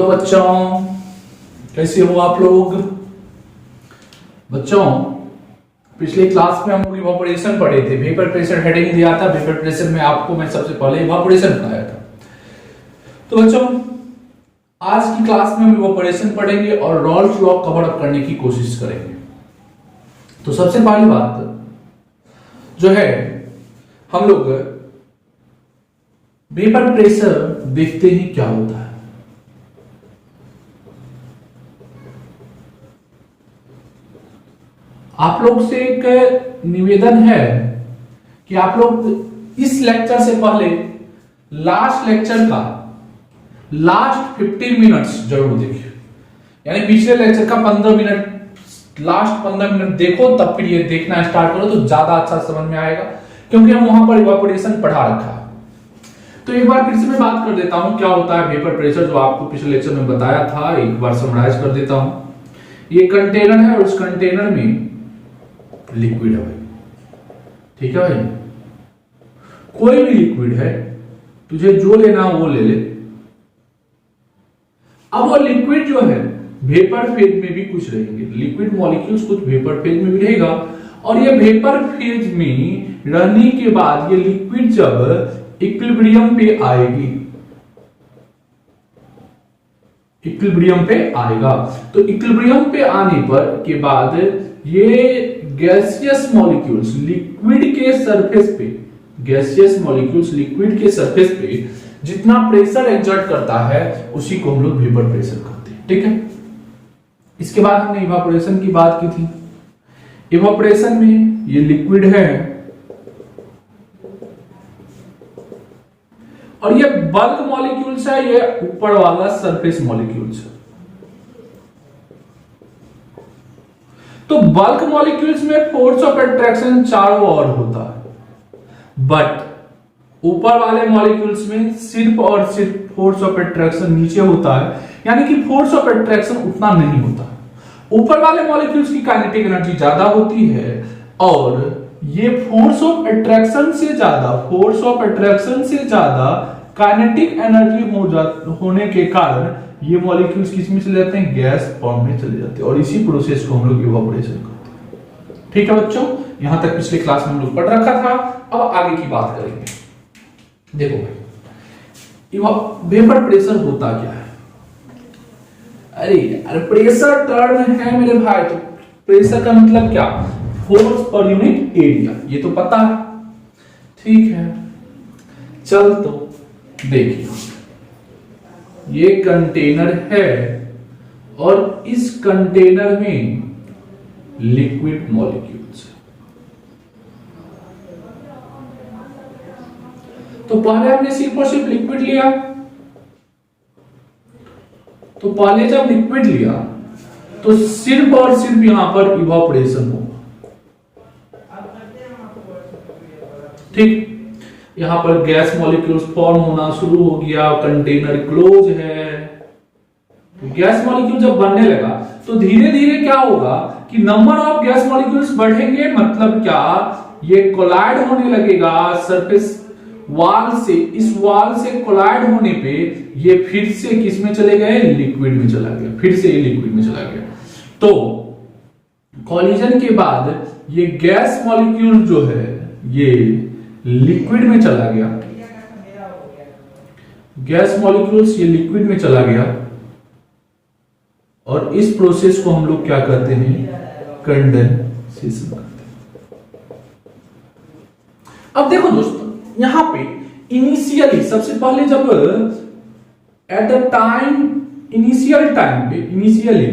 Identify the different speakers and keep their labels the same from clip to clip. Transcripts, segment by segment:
Speaker 1: Hello बच्चों, कैसे हो आप लोग। बच्चों, पिछले क्लास में हम लोग इवापोरेशन पढ़े थे। वेपर प्रेशर हेडिंग दिया था। वेपर प्रेशर में आपको मैं सबसे पहले इवापोरेशन पढ़ाया था। तो बच्चों, आज की क्लास में हम इवापोरेशन पढ़ेंगे और रॉल्स लॉ कवर अप करने की कोशिश करेंगे। तो सबसे पहली बात जो है, हम लोग वेपर प्रेशर देखते ही क्या होता है। आप लोग से एक निवेदन है कि आप लोग इस लेक्चर से पहले लास्ट लेक्चर का लास्ट 15 मिनट्स जरूर देखिए। यानी पिछले लेक्चर का 15 मिनट, लास्ट 15 मिनट देखो, तब फिर ये देखना स्टार्ट करो तो ज्यादा अच्छा समझ में आएगा, क्योंकि हम वहां पर इवापोरेशन पढ़ा रखा है। तो एक बार फिर से मैं बात कर देता हूं क्या होता है वेपर प्रेशर, जो आपको पिछले लेक्चर में बताया था। एक बार समराइज कर देता हूं। ये कंटेनर है और उस कंटेनर में लिक्विड है भाई। ठीक है भाई, कोई भी लिक्विड है, तुझे जो लेना हो वो ले ले। अब वो लिक्विड जो है वेपर फेज में भी कुछ रहेंगे, लिक्विड मॉलिक्यूल्स कुछ वेपर फेज में भी रहेगा। और ये वेपर फेज में रहने के बाद ये लिक्विड जब इक्विलिब्रियम पे आएगी, इक्विलिब्रियम पे आएगा, तो इक्विलिब्रियम पे आने पर के बाद ये गैसियस मॉलिक्यूल्स लिक्विड के सरफेस पे, गैसियस मॉलिक्यूल्स लिक्विड के सरफेस पे जितना प्रेशर एक्सर्ट करता है उसी को हम लोग वेपर प्रेशर कहते हैं। ठीक है, इसके बाद हमने इवापोरेशन की बात की थी। इवापोरेशन में ये लिक्विड है और ये बल्क मॉलिक्यूल्स है, ये ऊपर वाला सरफेस मॉलिक्यूल्स है। तो बल्क मॉलिक्यूल्स में फोर्स ऑफ अट्रैक्शन चारों ओर होता है, बट ऊपर वाले मॉलिक्यूल्स में सिर्फ और सिर्फ फोर्स ऑफ अट्रैक्शन नीचे होता है, यानी कि फोर्स ऑफ अट्रैक्शन उतना नहीं होता। ऊपर वाले मॉलिक्यूल्स की काइनेटिक एनर्जी ज्यादा होती है और ये फोर्स ऑफ अट्रैक्शन से ज्यादा, फोर्स ऑफ अट्रैक्शन से ज्यादा काइनेटिक एनर्जी होने के कारण ये मॉलिक्यूल्स किस में चले जाते हैं, गैस फॉर्म में चले जाते हैं, और इसी प्रोसेस को हम लोग इवापोरेशन कहते हैं। ठीक है बच्चों, यहां तक पिछले क्लास में हम लोग पढ़ रखा था। अब आगे की बात करेंगे। देखो भाई, वेपर प्रेशर होता क्या है। अरे प्रेशर टर्म है मेरे भाई, तो प्रेशर का मतलब क्या, फोर्स पर यूनिट एरिया, ये तो पता है। ठीक है, चल तो देखिए, ये कंटेनर है और इस कंटेनर में लिक्विड मॉलिक्यूल्स है। तो पहले हमने सिर्फ और सिर्फ लिक्विड लिया, तो पहले जब लिक्विड लिया तो सिर्फ और सिर्फ यहां पर इवापोरेशन होगा। ठीक, यहां पर गैस मॉलिक्यूल्स फॉर्म होना शुरू हो गया, कंटेनर क्लोज है। तो गैस मॉलिक्यूल जब बनने लगा तो धीरे धीरे क्या होगा कि नंबर ऑफ गैस मॉलिक्यूल्स बढ़ेंगे, मतलब क्या, ये कोलाइड होने लगेगा सरफेस वाल से। इस वाल से कोलाइड होने पे ये फिर से किस में चले गए, लिक्विड में चला गया, फिर से ये लिक्विड में चला गया। तो कॉलिजन के बाद ये गैस मॉलिक्यूल जो है ये लिक्विड में चला गया, गैस मॉलिक्यूल्स ये लिक्विड में चला गया, और इस प्रोसेस को हम लोग क्या कहते हैं, कंडेंसेशन कहते हैं। अब देखो दोस्तों, यहां पे इनिशियली सबसे पहले जब at the time, initial time पे, इनिशियली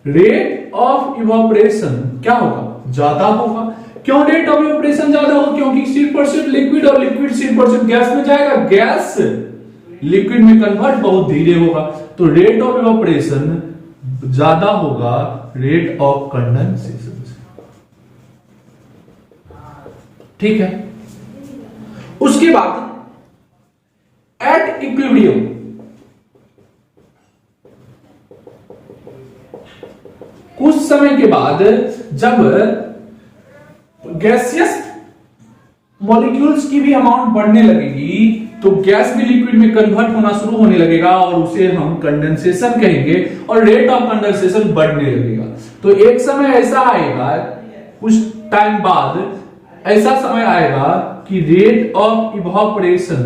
Speaker 1: रेट ऑफ इवापोरेशन क्या होगा, ज्यादा होगा। क्यों रेट ऑफ इवापोरेशन ज्यादा होगा, क्योंकि सिर्फ और सिर्फ लिक्विड और लिक्विड सिर्फ और सिर्फ गैस में जाएगा, गैस लिक्विड में कन्वर्ट बहुत धीरे होगा, तो रेट ऑफ इवापोरेशन ज्यादा होगा रेट ऑफ कंडेंसेशन से। ठीक है, उसके बाद एट इक्विलिब्रियम, कुछ समय के बाद जब गैसियस मॉलिक्यूल्स की भी अमाउंट बढ़ने लगेगी तो गैस भी लिक्विड में कन्वर्ट होना शुरू होने लगेगा और उसे हम कंडेंसेशन कहेंगे और रेट ऑफ कंडेंसेशन बढ़ने लगेगा। तो एक समय ऐसा आएगा, कुछ टाइम बाद ऐसा समय आएगा कि rate of evaporation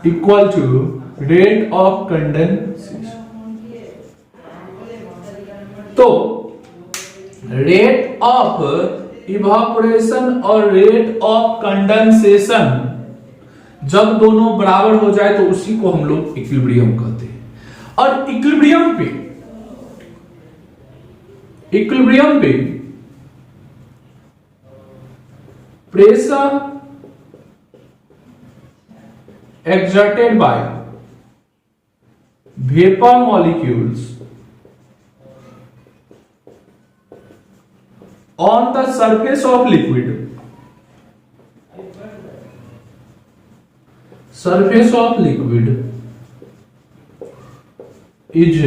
Speaker 1: equal to rate of condensation. तो रेट ऑफ इवापोरेशन और रेट ऑफ कंडेंसेशन जब दोनों बराबर हो जाए तो उसी को हम लोग इक्विलिब्रियम कहते हैं। और इक्विलिब्रियम पे pressure exerted by vapor molecules on the surface of liquid is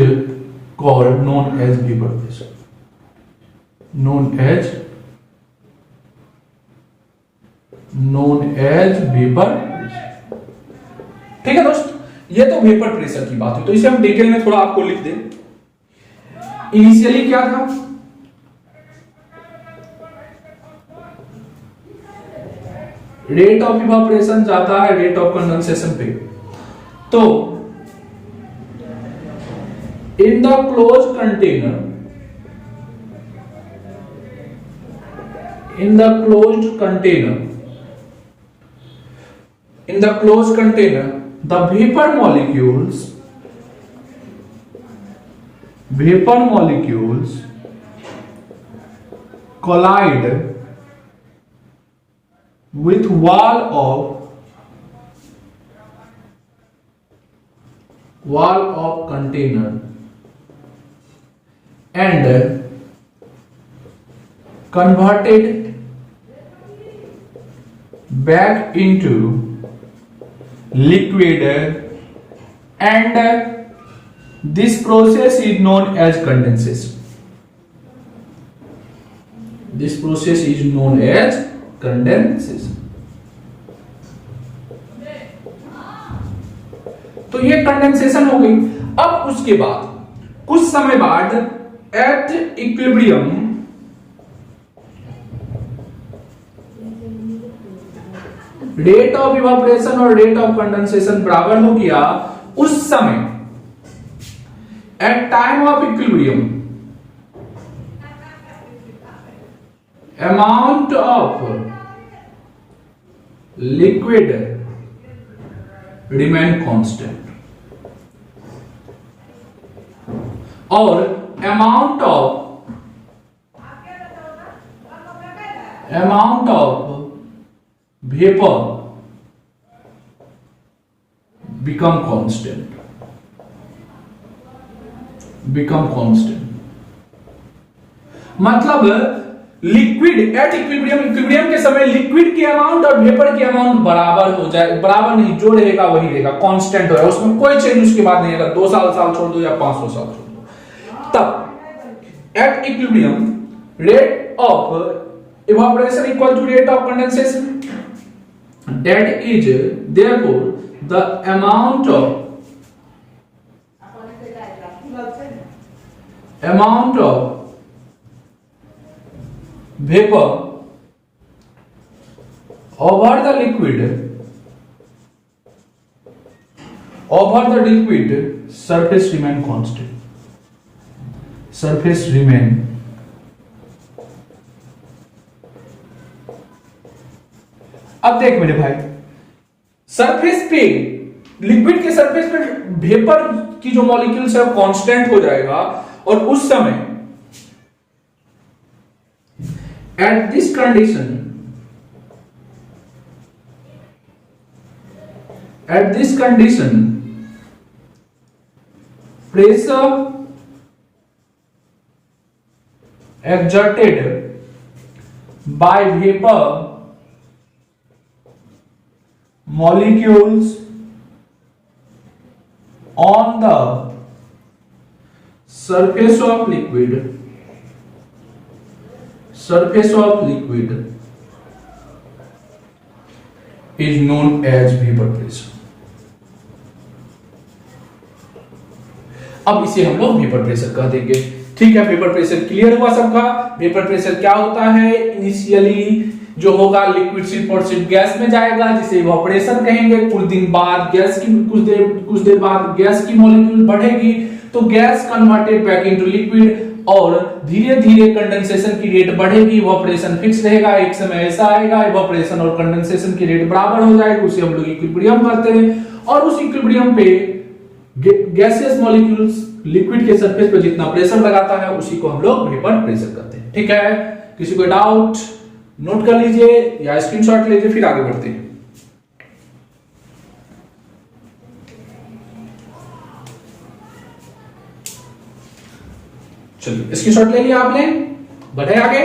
Speaker 1: called known as vapor pressure, known as vapor pressure। ठीक है दोस्त, ये तो वेपर प्रेशर की बात है। तो इसे हम डिटेल में थोड़ा आपको लिख दें। इनिशियली क्या था, रेट ऑफ इवापोरेशन जाता है रेट ऑफ कंडेंसेशन पे। तो in the close container, in the closed container the vapor molecules collide with wall of container and converted back into liquid, and this process is known as condensation। तो ये condensation हो गई। अब उसके बाद कुछ समय बाद at equilibrium rate of evaporation और रेट ऑफ कंडेंसेशन बराबर हो गया। उस समय at time of equilibrium amount of liquid remain constant और amount of vapor become constant। मतलब लिक्विड एट इक्विलिब्रियम के समय लिक्विड की अमाउंट और वेपर की अमाउंट बराबर हो जाए, बराबर नहीं, जो रहेगा वही रहेगा, कांस्टेंट होगा, उसमें कोई चेंज उसके बाद नहीं आएगा। 2 साल छोड़ दो या 500 साल छोड़ दो। तब at equilibrium rate of evaporation equal to rate of condensation, that is therefore the amount of vapor over the liquid surface remain constant। अब देख मेरे भाई, सरफेस पे लिक्विड के सरफेस पे वेपर की जो मॉलिक्यूल्स है वो कांस्टेंट हो जाएगा और उस समय at this condition pressure exerted by vapor molecules on the surface of liquid is known as vapour pressure. अब इसे हम लोग वेपर प्रेशर कह देंगे। ठीक है, वेपर प्रेशर क्लियर हुआ सबका। वेपर प्रेशर क्या होता है? इनिशियली जो होगा लिक्विड सिर्फ और सिर्फ गैस में जाएगा, जिसे इवापोरेशन कहेंगे। कुछ दिन बाद गैस की कुछ देर बाद गैस की मॉलिक्यूल बढ़ेगी तो gas converted back into liquid, और धीरे धीरे कंडेंसेशन की रेट बढ़ेगी। इवापोरेशन फिक्स रहेगा, एक समय ऐसा आएगा इवापोरेशन और कंडेंसेशन की रेट बराबर हो जाएगी, उसे हम लोग इक्विलिब्रियम कहते हैं। और उस इक्विलिब्रियम पे गैसियस मॉलिक्यूल्स लिक्विड के सरफेस पे जितना प्रेशर लगाता है उसी को हम लोग वेपर प्रेशर कहते हैं। ठीक है, किसी को डाउट नोट कर लीजिए या स्क्रीनशॉट लीजिए, फिर आगे बढ़ते हैं। चलिए स्क्रीनशॉट ले लिया आपने, बढ़े आगे।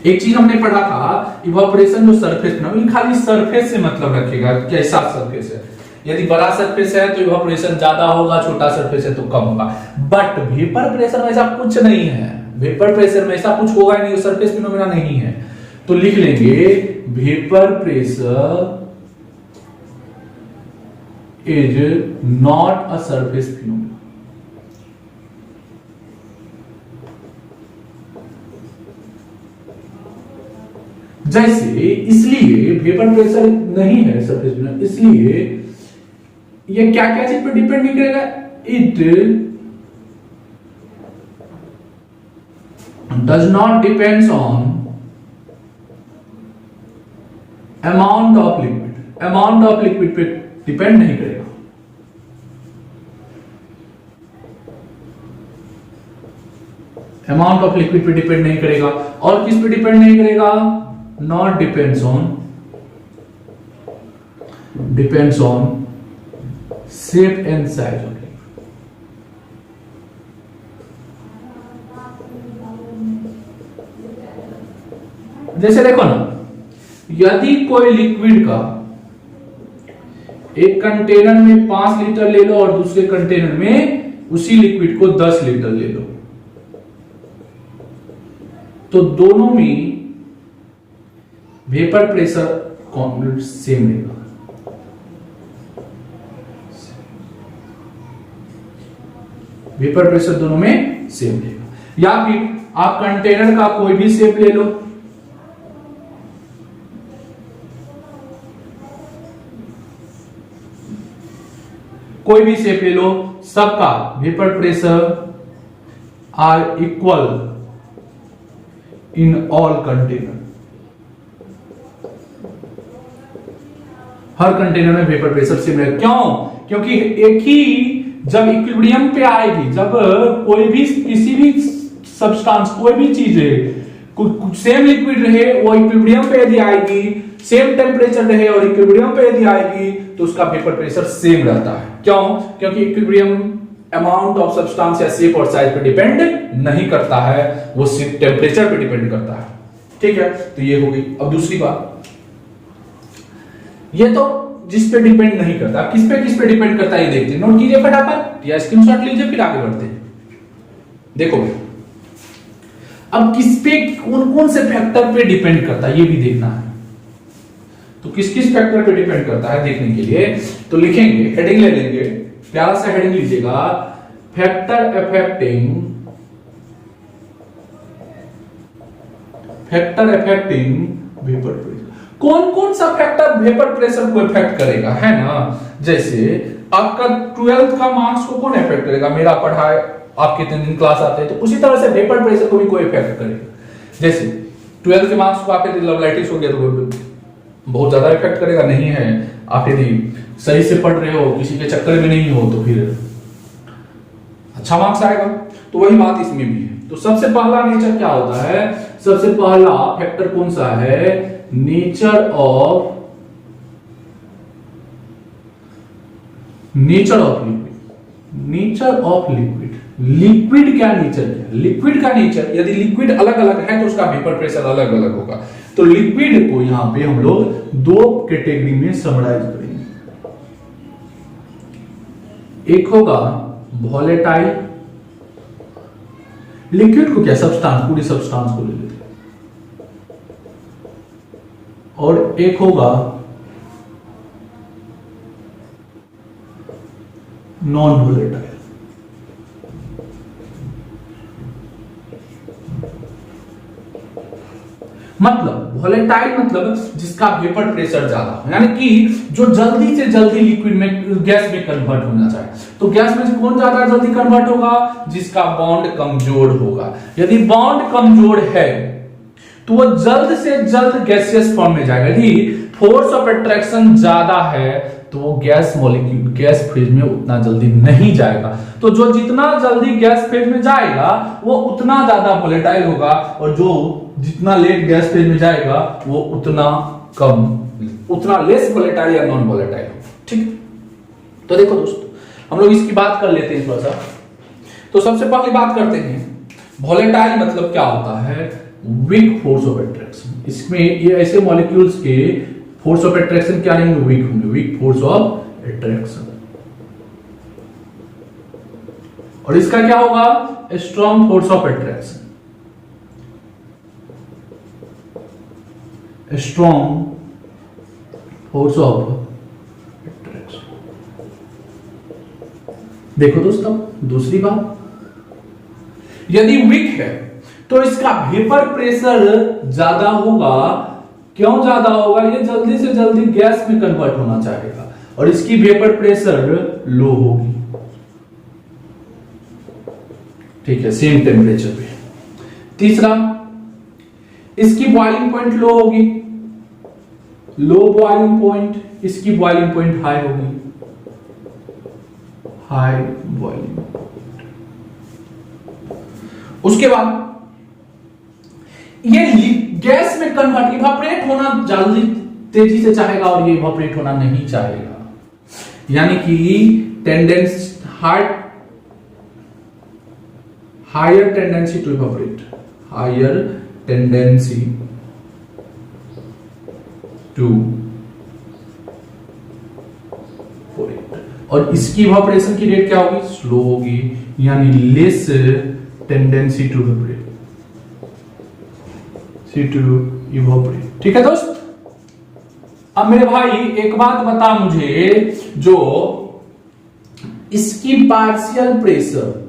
Speaker 1: एक चीज हमने पढ़ा था, इवापोरेशन जो सरफेस ना, खाली सरफेस से मतलब रखेगा, कैसा सरफेस है। यदि बड़ा सरफेस है तो इवापोरेशन ज्यादा होगा, छोटा सरफेस है तो कम होगा। बट वेपर प्रेशर में ऐसा कुछ नहीं है। वेपर प्रेशर में ऐसा कुछ होगा नहीं, सरफेस फिनोमेना नहीं है। तो लिख लेंगे vapour pressure is not a surface phenomena. जैसे इसलिए वेपर प्रेशर नहीं है सरफेस फिनोमेना, इसलिए ये क्या क्या चीज पर डिपेंड नहीं करेगा। It does not depends on amount of liquid. Amount of liquid पे डिपेंड नहीं करेगा। अमाउंट ऑफ लिक्विड पे डिपेंड नहीं करेगा। और किस पे डिपेंड नहीं करेगा? Not depends on shape and size of liquid. जैसे देखो ना, यदि कोई लिक्विड का एक कंटेनर में 5 लीटर ले लो और दूसरे कंटेनर में उसी लिक्विड को 10 लीटर ले लो, तो दोनों में वेपर प्रेशर सेम रहेगा। वेपर प्रेशर दोनों में सेम रहेगा। या फिर आप कंटेनर का कोई भी शेप ले लो, कोई भी शेप ले लो, सबका vapour pressure are equal in all container. हर कंटेनर में वेपर प्रेशर सेम रहेगा। क्यों? क्योंकि एक ही जब इक्विलिब्रियम पे आएगी, जब कोई भी किसी भी सब्सटेंस कोई भी चीज है, कुछ सेम लिक्विड रहे, वो इक्विलिब्रियम पे यदि आएगी, सेम टेम्परेचर रहे और इक्विलिब्रियम पे यदि आएगी तो उसका वेपर प्रेशर सेम रहता है। क्यों? क्योंकि इक्विलिब्रियम अमाउंट ऑफ सब्सटेंस या शेप और साइज पे डिपेंड नहीं करता है, वो सिर्फ टेम्परेचर पे डिपेंड करता है। ठीक है, तो ये हो गई। अब दूसरी बात, ये तो जिस पे डिपेंड नहीं करता, किस पे डिपेंड करता है ये देखते हैं। नोट कीजिए फटाफट या स्क्रीनशॉट लीजिए, फिर आगे बढ़ते हैं। देखो अब किस पे, कौन से फैक्टर पे डिपेंड करता है ये भी देखना है। तो किस फैक्टर पे डिपेंड करता है देखने के लिए तो लिखेंगे, हेडिंग ले लेंगे, प्यारा सा हेडिंग लीजिएगा, फैक्टर अफेक्टिंग वेपर प्रेशर। कौन सा फैक्टर वेपर प्रेशर को इफेक्ट करेगा, है ना। जैसे आपका 12th का मार्क्स को कौन इफेक्ट करेगा? मेरा पढ़ाए आप कितने दिन क्लास आते हैं, तो उसी तरह से वेपर प्रेशर को भी कोई इफेक्ट करेगा। जैसे 12th के मार्क्स को आपके लवलाइटिस हो गया तो बहुत ज्यादा इफेक्ट करेगा, नहीं है आप यदि सही से पढ़ रहे हो, किसी के चक्कर में नहीं हो, तो फिर अच्छा मार्क्स आएगा। तो वही बात इसमें भी है। तो सबसे पहला नेचर क्या होता है? सबसे पहला फैक्टर कौन सा है? Nature of liquid. लिक्विड क्या नेचर है? लिक्विड का नेचर, यदि लिक्विड अलग अलग है तो उसका वेपर प्रेशर अलग अलग होगा। तो लिक्विड को यहां पे हम लोग 2 कैटेगरी में समराइज करेंगे। एक होगा वोलेटाइल लिक्विड को क्या, सब्सटेंस, पूरी सब्सटेंस को ले लेते हैं। और एक होगा नॉन वोलेटाइल। मतलब वोलेटाइल मतलब जिसका वेपर प्रेशर ज्यादा हो, यानी कि जो जल्दी से जल्दी लिक्विड में, गैस में कन्वर्ट होना चाहे। तो गैस में कौन ज्यादा जल्दी कन्वर्ट होगा, जिसका बॉन्ड कमजोर होगा। यदि बॉन्ड कमजोर है तो वो जल्द से जल्द गैसियस फॉर्म में जाएगा। यदि फोर्स ऑफ अट्रैक्शन ज्यादा है तो वो गैस मॉलिक्यूल, गैस फेज में उतना जल्दी नहीं जाएगा। तो जो जितना जल्दी गैस फेज में जाएगा वो उतना ज्यादा वोलेटाइल होगा, और जो जितना लेट गैस फेज में जाएगा वो उतना कम, उतना लेस वोलेटाइल या नॉन वोलेटाइल होगा। ठीक, तो देखो दोस्तों, हम लोग इसकी बात कर लेते हैं थोड़ा सा। तो सबसे पहले बात करते हैं वोलेटाइल मतलब क्या होता है, वीक फोर्स ऑफ अट्रैक्शन। इसमें ये ऐसे मॉलिक्यूल्स के फोर्स ऑफ अट्रैक्शन क्या नहीं होंगे, वीक होंगे, वीक फोर्स ऑफ अट्रैक्शन। और इसका क्या होगा, strong force of attraction, strong force of attraction. देखो दोस्तों, दूसरी बात, यदि वीक है तो इसका वेपर प्रेशर ज्यादा होगा। क्यों ज्यादा होगा, ये जल्दी से जल्दी गैस में कन्वर्ट होना चाहेगा, और इसकी वेपर प्रेशर लो होगी। ठीक है, सेम टेम्परेचर पे। तीसरा, इसकी बॉइलिंग पॉइंट लो होगी, लो बॉइलिंग पॉइंट, इसकी बॉइलिंग पॉइंट हाई होगी, हाई बॉइलिंग पॉइंट। उसके बाद ये गैस में कन्वर्ट, इवापोरेट होना जल्दी तेजी से चाहेगा और ये इवापोरेट होना नहीं चाहेगा, यानी कि tendency higher tendency to evaporate, higher tendency to evaporate. और इसकी इवापोरेशन की रेट क्या होगी, स्लो होगी, यानी less tendency to evaporate, to evaporate. ठीक है दोस्त, अब मेरे भाई एक बात बता मुझे, जो इसकी पार्शियल प्रेशर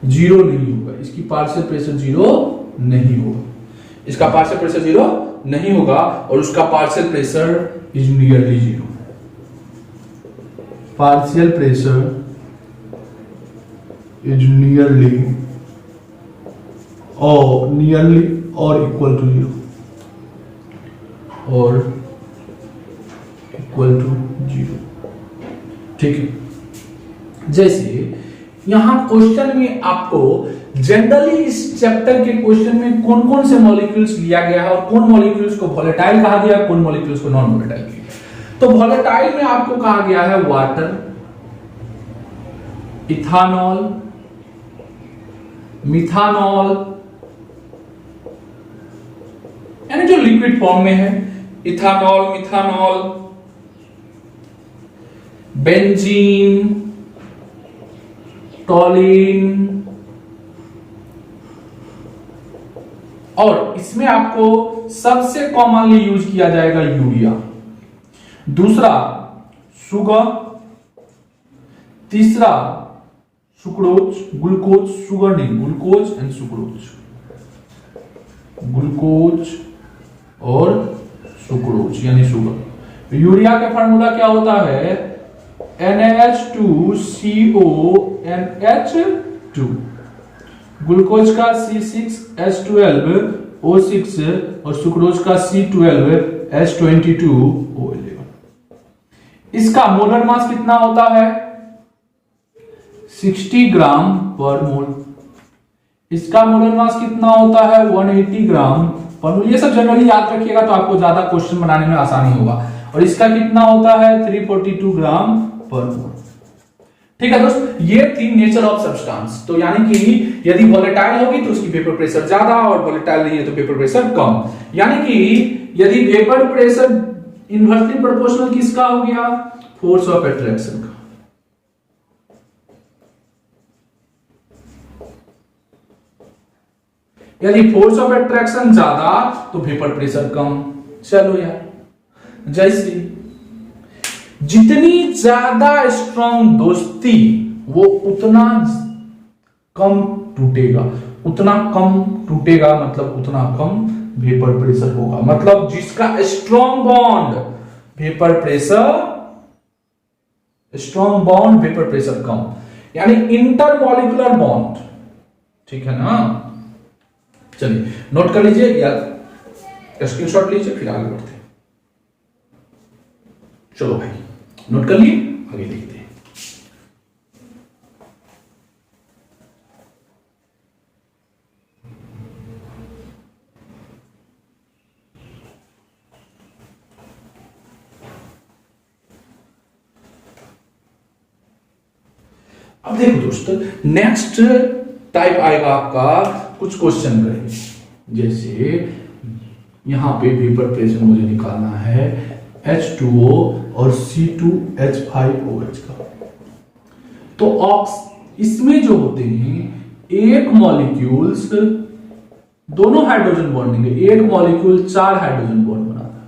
Speaker 1: जीरो नहीं होगा, इसकी पार्शियल प्रेशर जीरो नहीं होगा, इसका पार्शियल प्रेशर जीरो नहीं होगा, और उसका partial pressure is nearly zero. Partial pressure is nearly और इक्वल टू जीरो, और इक्वल टू जीरो। ठीक है, जैसे यहां क्वेश्चन में आपको जनरली इस चैप्टर के क्वेश्चन में कौन कौन से मॉलिक्यूल्स लिया गया है, और कौन मॉलिक्यूल्स को वोलेटाइल कहा गया है, कौन मॉलिक्यूल्स को नॉन वोलेटाइल कहा गया। तो वोलेटाइल में आपको कहा गया है वाटर, इथानॉल, मिथानॉल, यानी जो लिक्विड फॉर्म में है, इथानॉल, मिथानॉल, बेंजीन, टॉलिन, और इसमें आपको सबसे कॉमनली यूज किया जाएगा यूरिया। दूसरा शुगर, तीसरा सुक्रोज, ग्लूकोज, शुगर नहीं, ग्लूकोज एंड सुक्रोज, ग्लूकोज और सुक्रोज यानी शुगर। यूरिया का फार्मूला क्या होता है, NH2CONH2, ग्लूकोज का C6H12O6 और सुक्रोज का C12H22O11। इसका मोलर मास कितना होता है, 60 ग्राम पर मोल। इसका मोलर मास कितना होता है, 180 ग्राम पर मोल। ये सब जनरली याद रखिएगा तो आपको ज्यादा क्वेश्चन बनाने में आसानी होगा। और इसका कितना होता है, 342 ग्राम पर मोल। ठीक है दोस्त, ये थी नेचर ऑफ सब्सटेंस। तो यानी कि यदि वोलेटाइल होगी तो उसकी वेपर प्रेशर ज्यादा, और वोलेटाइल नहीं है तो वेपर प्रेशर कम। यानी कि यदि वेपर प्रेशर इनवर्सली प्रोपोर्शनल किसका हो गया? फोर्स ऑफ अट्रैक्शन का। यदि फोर्स ऑफ अट्रैक्शन ज्यादा तो वेपर प्रेशर कम। चलो यार, जैसे जितनी ज्यादा स्ट्रांग दोस्ती वो उतना कम टूटेगा, उतना कम टूटेगा, मतलब उतना कम वेपर प्रेशर होगा। मतलब जिसका strong bond vapour pressure, strong bond vapour pressure कम, यानी इंटरमॉलिक्यूलर बॉन्ड। ठीक है ना? चलिए नोट कर लीजिए या स्क्रीनशॉट लीजिए, फिर आगे बढ़ते हैं। चलो भाई नोट कर लिए, आगे देखते हैं। अब देखो दोस्तों, नेक्स्ट टाइप आएगा आपका, कुछ क्वेश्चन करेंगे। जैसे यहां पे वेपर प्रेशर मुझे निकालना है H2O और C2H5OH का। तो इसमें जो होते हैं एक मॉलिक्यूल्स, दोनों हाइड्रोजन बॉन्डिंग है, एक मॉलिक्यूल 4 हाइड्रोजन बॉन्ड बनाता है,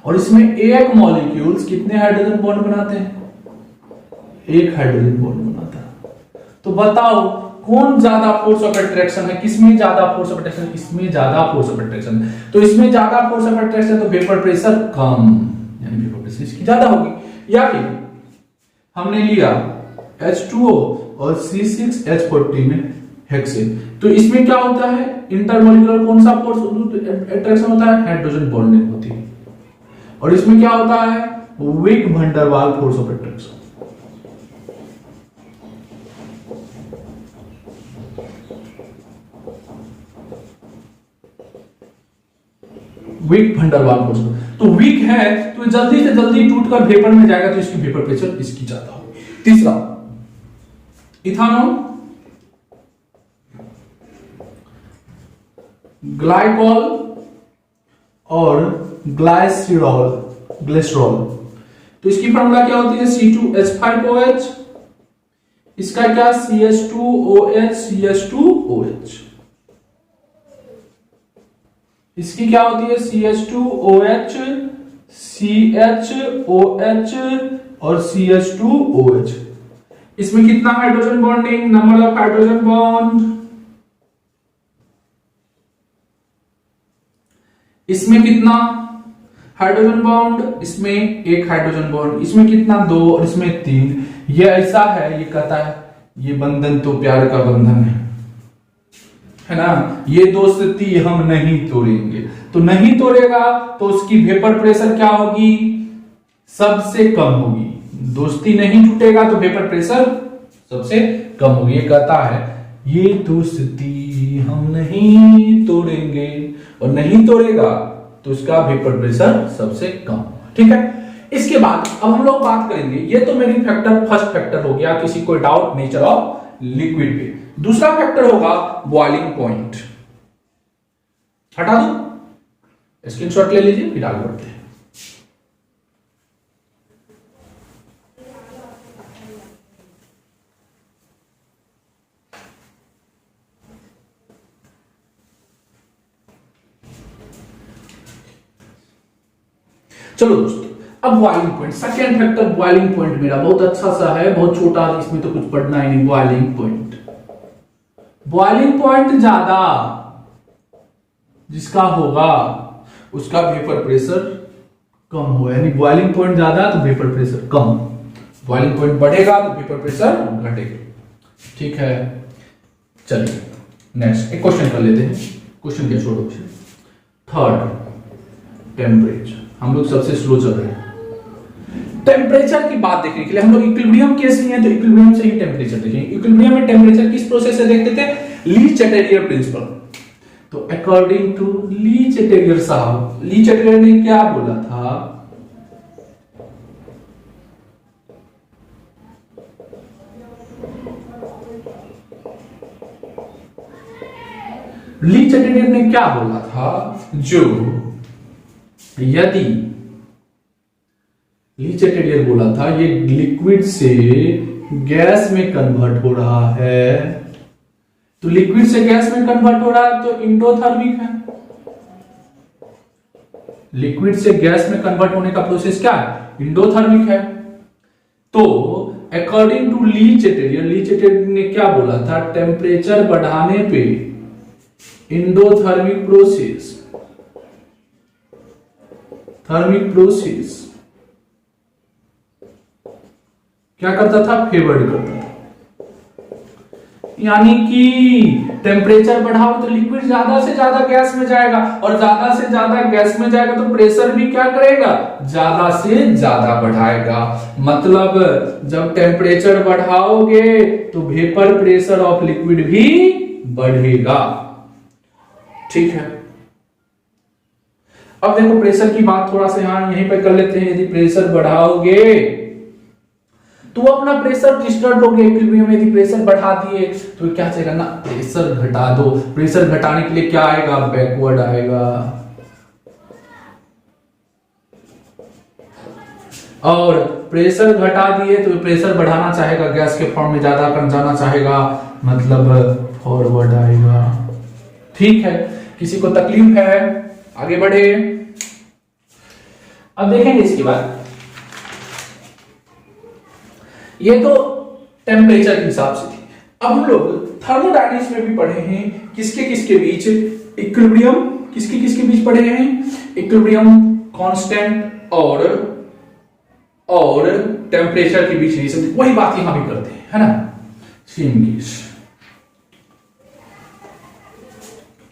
Speaker 1: और इसमें एक मॉलिक्यूल्स कितने हाइड्रोजन बॉन्ड बनाते हैं? एक हाइड्रोजन बॉन्ड बनाता है। तो बताओ कौन ज्यादा फोर्स ऑफ अट्रैक्शन है? किसमें ज्यादा फोर्स ऑफ अट्रैक्शन? इसमें ज्यादा फोर्स ऑफ अट्रैक्शन। तो इसमें ज्यादा फोर्स ऑफ अट्रैक्शन, तो वेपर प्रेशर कम, यानी वेपर प्रेशर इसकी ज्यादा होगी। या फिर हमने लिया H2O और C6H14 हेक्सेन, तो इसमें क्या होता है? इंटरमॉलिक्यूलर कौन सा फोर्स अट्रैक्शन होता है? हाइड्रोजन बॉन्डिंग होती है। और इसमें क्या होता है? Weak van der Waals force of attraction. Weak van der Waals force. तो वीक है तो जल्दी से जल्दी टूटकर वेपर में जाएगा, तो इसकी वेपर प्रेशर इसकी ज्यादा होगी। तीसरा इथानॉल, ग्लाइकॉल और ग्लिसरॉल। तो इसकी फॉर्मूला क्या होती है? C2H5OH, इसका क्या? CH2OH। इसकी क्या होती है? CH2OH, CHOH और CH2OH। इसमें कितना hydrogen bonding? Number of hydrogen bond, इसमें कितना हाइड्रोजन बॉन्ड? इसमें एक हाइड्रोजन बॉन्ड, इसमें कितना? 2 और इसमें 3। ये ऐसा है, ये कहता है ये बंधन तो प्यार का बंधन है ना, ये दोस्ती हम नहीं तोड़ेंगे। तो नहीं तोड़ेगा तो उसकी वेपर प्रेशर क्या होगी? सबसे कम होगी। दोस्ती नहीं टूटेगा तो वेपर प्रेशर सबसे कम होगी। ये कहता है ये दोस्ती हम नहीं तोड़ेंगे, और नहीं तोड़ेगा तो उसका वेपर प्रेशर सबसे कम। ठीक है, इसके बाद अब हम लोग बात करेंगे, ये तो मेरी फैक्टर फर्स्ट फैक्टर हो गया, किसी को डाउट नेचर ऑफ लिक्विड पे। दूसरा फैक्टर होगा बॉइलिंग पॉइंट। हटा दो, स्क्रीनशॉट ले लीजिए, फिर आगे बढ़ते हैं। चलो दोस्तों, अब boiling point, second factor boiling point मेरा बहुत अच्छा सा है, बहुत छोटा, इसमें तो कुछ पढ़ना ही नहीं। बॉइलिंग पॉइंट, बॉइलिंग पॉइंट ज्यादा जिसका होगा उसका वेपर प्रेशर कम होगा, यानी बॉइलिंग पॉइंट ज्यादा तो वेपर प्रेशर कम, बॉइलिंग पॉइंट बढ़ेगा तो वेपर प्रेशर घटेगा। ठीक है, चलिए नेक्स्ट एक क्वेश्चन कर लेते हैं। क्वेश्चन क्या छोड़ो, थर्ड टेम्परेचर, हम लोग सबसे स्लो चल रहे हैं। टेम्परेचर की बात देखने के लिए हम लोग इक्विलिब्रियम केस में है, तो इक्विलिब्रियम से ही टेम्परेचर देखेंगे। इक्विलिब्रियम में टेम्परेचर किस प्रोसेस से देखते थे? ली चैटेरियर प्रिंसिपल। तो अकॉर्डिंग टू ली चैटेरियर साहब, ली चैटेरियर ने क्या बोला था? ली चैटेरियर ने क्या बोला था? जो यदि ली चैटेरियर बोला था ये लिक्विड से गैस में कन्वर्ट हो रहा है, तो लिक्विड से गैस में कन्वर्ट हो रहा है तो इंडोथर्मिक है। लिक्विड से गैस में कन्वर्ट होने का प्रोसेस क्या है? इंडोथर्मिक है। तो अकॉर्डिंग टू ली चैटेरियर ने क्या बोला था? टेम्परेचर बढ़ाने पे इंडोथर्मिक प्रोसेस क्या करता था? फेवर्ड करता था। यानी कि टेम्परेचर बढ़ाओ तो लिक्विड ज्यादा से ज्यादा गैस में जाएगा, और ज्यादा से ज्यादा गैस में जाएगा तो प्रेशर भी क्या करेगा? ज्यादा से ज्यादा बढ़ाएगा। मतलब जब टेम्परेचर बढ़ाओगे तो वेपर प्रेशर ऑफ लिक्विड भी बढ़ेगा। ठीक है, अब देखो प्रेशर की बात थोड़ा सा यहीं पर कर लेते हैं। यदि प्रेशर बढ़ाओगे तो अपना प्रेशर डिस्टर्ब हो गया इक्विलिब्रियम में। यदि प्रेशर बढ़ा दिए तो क्या चाहिए ना? प्रेशर घटा दो। प्रेशर घटाने के लिए क्या आएगा? बैकवर्ड आएगा। और प्रेशर घटा दिए तो प्रेशर बढ़ाना चाहेगा, गैस के फॉर्म में ज्यादा कर जाना चाहेगा, मतलब फॉरवर्ड आएगा। ठीक है, किसी को तकलीफ है? आगे बढ़े। अब देखेंगे इसके बाद, ये तो टेम्परेचर के हिसाब से थी। अब हम लोग थर्मोडायनेमिक्स में भी पढ़े हैं किसके बीच इक्विलिब्रियम, किसके बीच पढ़े हैं? इक्विलिब्रियम कांस्टेंट और टेम्परेचर के बीच रिलेशन। वही बात यहां भी करते हैं, है ना? Same case.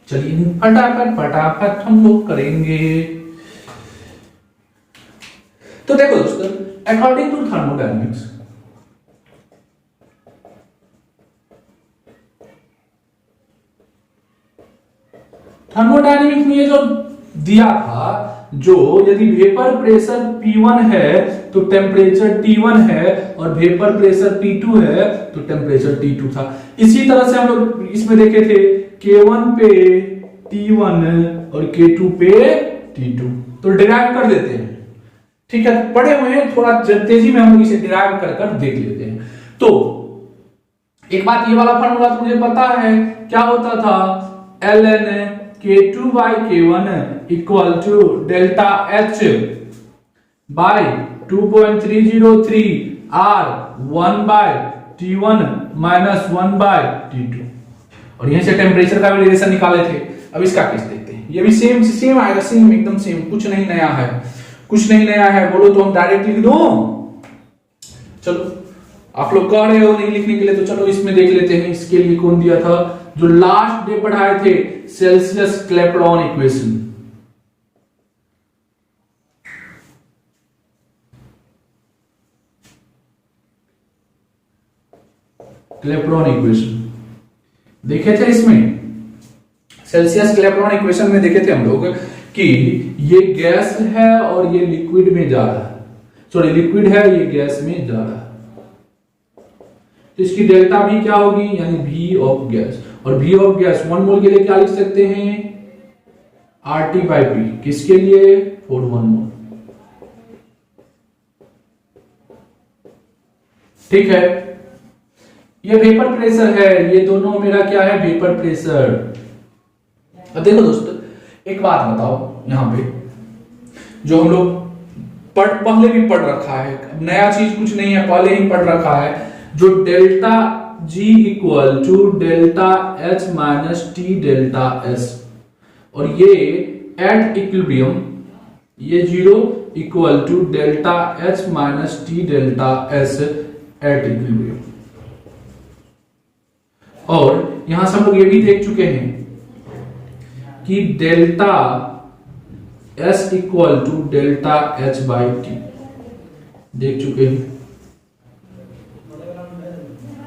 Speaker 1: चलिए फटाफट हम लोग करेंगे। तो देखो दोस्तों, अकॉर्डिंग टू थर्मोडायनेमिक्स, थर्मोडायनेमिक्स में ये जो दिया था, जो यदि वेपर प्रेशर P1 है तो टेम्परेचर T1 है, और वेपर प्रेशर P2 है तो टेम्परेचर T2 था। इसी तरह से हम लोग इसमें देखे थे K1 पे T1 और K2 पे T2, तो डिराइव कर देते हैं। ठीक है, पढ़े हुए हैं, थोड़ा तेजी में हम लोग इसे डिराइव कर देख लेते हैं। तो एक बात, ये वाला फॉर्मूला तो मुझे पता है, क्या होता था? ln K2 by K1 equal to delta H by 2.303 R 1 by T1 minus 1 by T2, और यहीं से टेम्परेचर का भी रिलेशन निकाले थे। अब इसका केस देखते हैं। ये भी सेम आएगा, सेम एकदम सेम, कुछ नहीं नया है। बोलो तो हम डायरेक्ट लिख दो। चलो, आप लोग कह रहे हो नहीं लिखने के लिए, तो चलो इसमें देख लेते हैं। इसके लिए कौन दिया था? जो लास्ट डे पढ़ाए थे, Celsius Clapeyron equation. Clapeyron equation देखे थे। इसमें सेल्सियस क्लैपेरॉन इक्वेशन में देखे थे हम लोग कि ये गैस है और ये लिक्विड में जा रहा है। सॉरी, लिक्विड है, ये गैस में जा रहा है, तो इसकी डेल्टा भी क्या होगी? यानी V ऑफ गैस। और V ऑफ गैस 1 मोल के लिए क्या लिख सकते हैं? RT by P। किसके लिए? फॉर 1 मोल। ठीक है, ये वेपर प्रेशर है, ये दोनों मेरा क्या है? Vapour pressure. अब देखो दोस्तों, एक बात बताओ, यहां पे जो हम लोग पहले भी पढ़ रखा है, नया चीज कुछ नहीं है, पहले ही पढ़ रखा है, जो delta G equal to delta H minus T delta S, और ये एट इक्विलिब्रियम ये 0 equal to delta H minus T delta S at equilibrium. और यहां से हम लोग ये भी देख चुके हैं कि delta S equal to delta H by T, देख चुके हैं।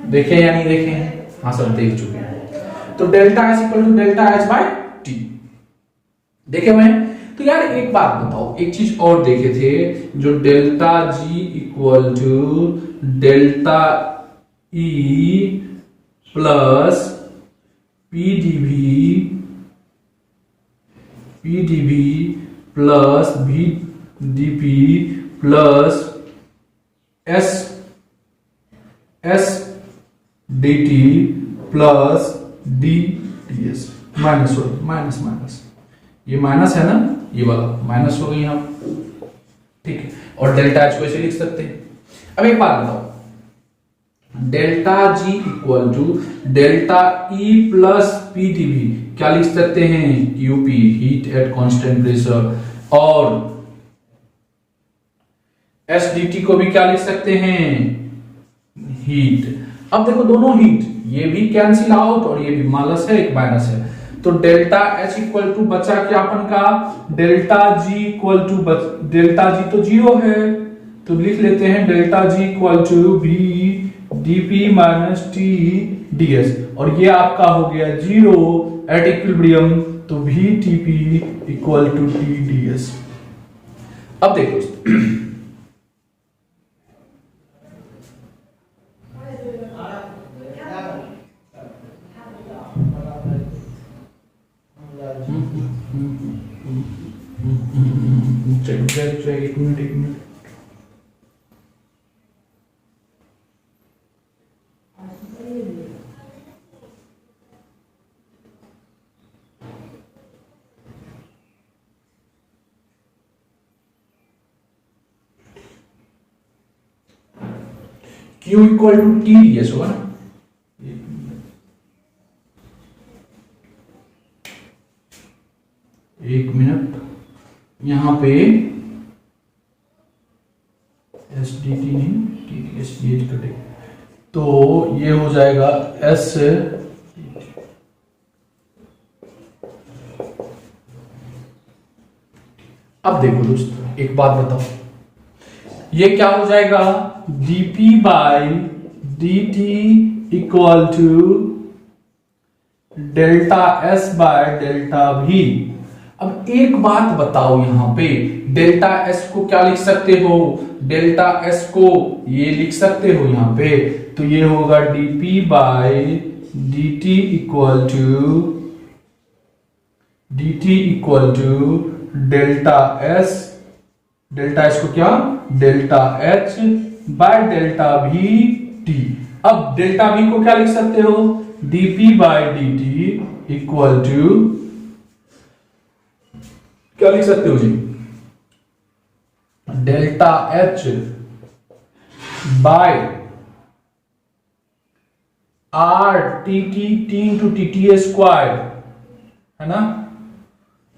Speaker 1: देखे या नहीं देखे हैं? हाँ सब देख चुके हैं। तो delta S equal to delta H by T देखे हुए हैं। तो यार एक बात बताओ, एक चीज और देखे थे, जो delta G equal to delta E plus PDV plus V D P plus S D T plus D T S minus minus ये माइनस है ना, ये वाला माइनस हो गई यहाँ, ठीक है। और डेल्टा एच को ऐसे लिख सकते हैं। अब एक बात बताओ, delta G equal to delta E plus P T भी क्या लिख सकते हैं, UP heat at constant pressure, और एस डी टी को भी क्या लिख सकते हैं, हीट। अब देखो दोनों हीट, ये भी कैंसिल आउट और ये भी माइनस है, एक माइनस है, तो डेल्टा एच इक्वल टू बचा क्या अपन का, delta G equal to, delta G तो जीरो है तो लिख लेते हैं डेल्टा जी इक्वल टू भी D P minus T D S, और ये आपका हो गया जीरो एट इक्विलिब्रियम, तो भी T P equal to T D S. अब देखो चेक एक minute Q equal to T D S होगा ना, एक मिनट, यहां पे एस डी टी नहीं T D S D H कटे, तो ये हो जाएगा एस। अब देखो दोस्तों एक बात बताओ, ये क्या हो जाएगा, dp by dt equal to delta s by delta v। अब एक बात बताओ, यहां पे डेल्टा s को क्या लिख सकते हो, डेल्टा s को ये लिख सकते हो यहां पे, तो ये होगा dp by dt equal to delta s को क्या, delta h by delta v t। अब डेल्टा v को क्या लिख सकते हो, dp by dt equal to क्या लिख सकते हो जी, delta h by R T T T into T T square, है ना,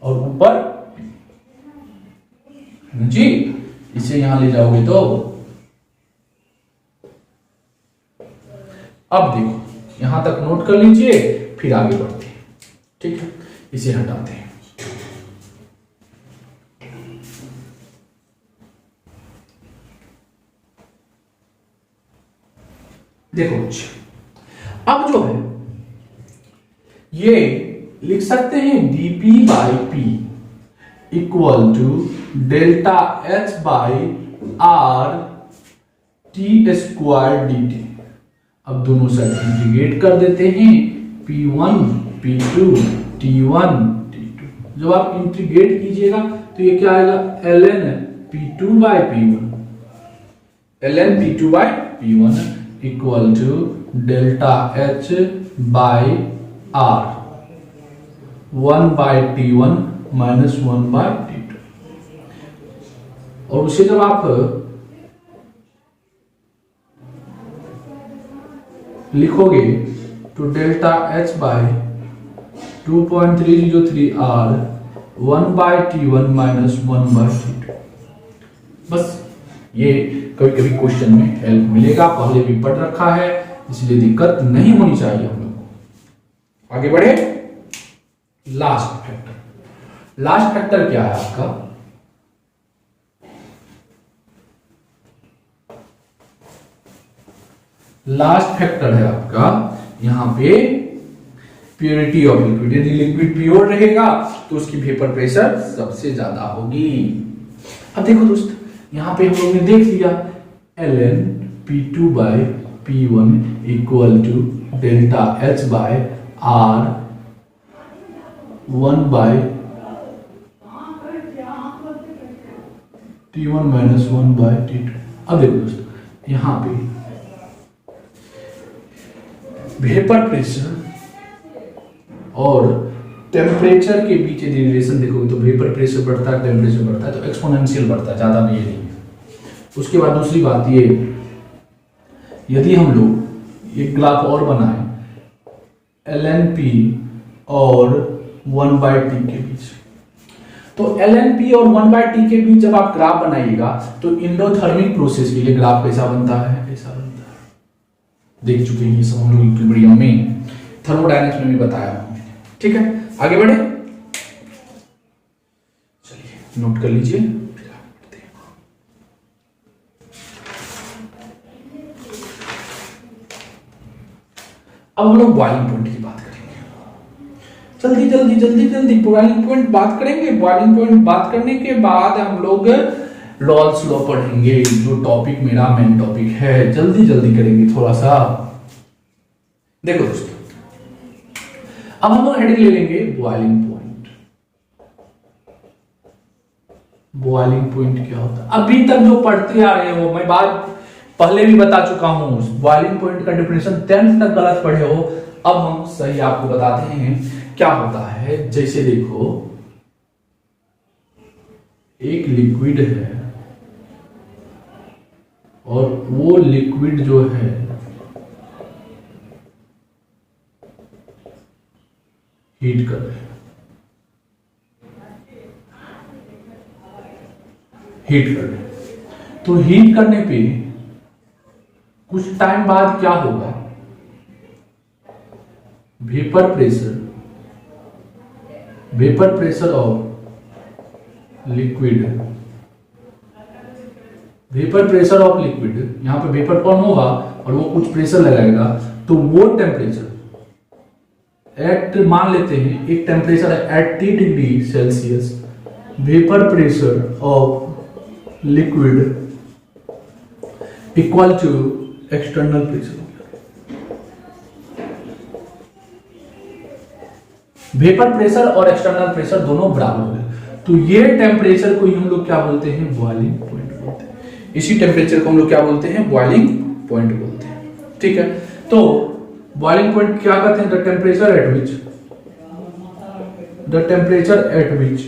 Speaker 1: और ऊपर जी इसे यहां ले जाओगे तो अब देखो यहां तक नोट कर लीजिए, फिर आगे बढ़ते हैं, ठीक है। इसे हटाते हैं, देखो अब जो है ये लिख सकते हैं dp by p equal to delta h by R T square D T. अब दोनों साइड इंटीग्रेट कर देते हैं, p1 p2 t1 t2। जब आप इंटीग्रेट कीजिएगा तो ये क्या आएगा, ln p2 by p1, ln p2 by p1 equal to delta h by R 1 by t1 minus 1 by t2। और उसे जब आप लिखोगे तो delta h by 2.303 r 1 by t1 minus 1 by t2। बस ये कभी कभी क्वेश्चन में हेल्प मिलेगा, पहले भी पढ़ रखा है, इसलिए दिक्कत नहीं होनी चाहिए हम लोग को। आगे बढ़े, लास्ट फैक्टर। लास्ट फैक्टर क्या है आपका, लास्ट फैक्टर है आपका यहां पे प्योरिटी ऑफ लिक्विड। यदि लिक्विड प्योर रहेगा तो उसकी वेपर प्रेशर सबसे ज्यादा होगी। अब देखो दोस्त, यहां पे हम लोग ने देख लिया ln p2 by p1 equal to delta h by r 1 by T1 minus 1/T2। अब देखो दोस्तों यहां पे वेपर प्रेशर और टेम्परेचर के बीच यदि रिलेशन देखोगे तो वेपर प्रेशर बढ़ता है, टेम्परेचर बढ़ता है, तो एक्सपोनेंशियल बढ़ता है, ज्यादा नहीं है। उसके बाद दूसरी बात ये, यदि हम लोग एक ग्राफ और बनाए LNP और 1/T के बीच, तो LNP और 1/T के बीच जब आप ग्राफ बनाइएगा तो इंडोथर्मिक प्रोसेस के लिए ग्राफ कैसा बनता है, ऐसा बनता है। देख चुके हैं ये सब हम लोग इक्विलिब्रियम में, थर्मोडायनेमिक्स में भी बताया हमने। ठीक है, आगे बढ़े, चलिए नोट कर लीजिए। अब हम लोग बॉइलिंग पॉइंट की बात करेंगे। जल्दी जल्दी जल्दी जल्दी बॉइलिंग पॉइंट बात करेंगे। बॉइलिंग पॉइंट बात करने के बाद हम लोग रॉल्स लॉ पढ़ेंगे, जो टॉपिक मेरा मेन टॉपिक है। जल्दी जल्दी करेंगे थोड़ा सा। देखो दोस्तों, अब हम लोग हेडिंग ले लेंगे बॉइलिंग पॉइंट। बॉइलिंग पॉइंट क्या होता है, अभी तक जो पढ़ते आ रहे हो, मैं बात पहले भी बता चुका हूं, बॉइलिंग पॉइंट का डेफिनेशन 10th तक गलत पढ़े हो। अब हम सही आपको बताते हैं क्या होता है। जैसे देखो, एक लिक्विड है और वो लिक्विड जो है हीट कर रहे हैं, हीट कर रहे हैं, तो हीट करने पे कुछ टाइम बाद क्या होगा, vapour pressure of liquid, vapour pressure of liquid, यहां पे वेपर फॉर्म होगा और वो कुछ प्रेशर लगाएगा, तो वो टेम्परेचर एट, मान लेते हैं एक टेम्परेचर है at 80 degree Celsius, vapour pressure of liquid equal to external pressure. Vapour pressure और एक्सटर्नल प्रेशर दोनों बराबर हो गए, तो ये टेम्परेचर को ही हम लोग क्या बोलते हैं, बॉइलिंग पॉइंट बोलते हैं। इसी टेम्परेचर को हम लोग क्या बोलते हैं, बॉइलिंग पॉइंट बोलते हैं। ठीक है, तो बॉइलिंग पॉइंट क्या कहते हैं, the temperature at which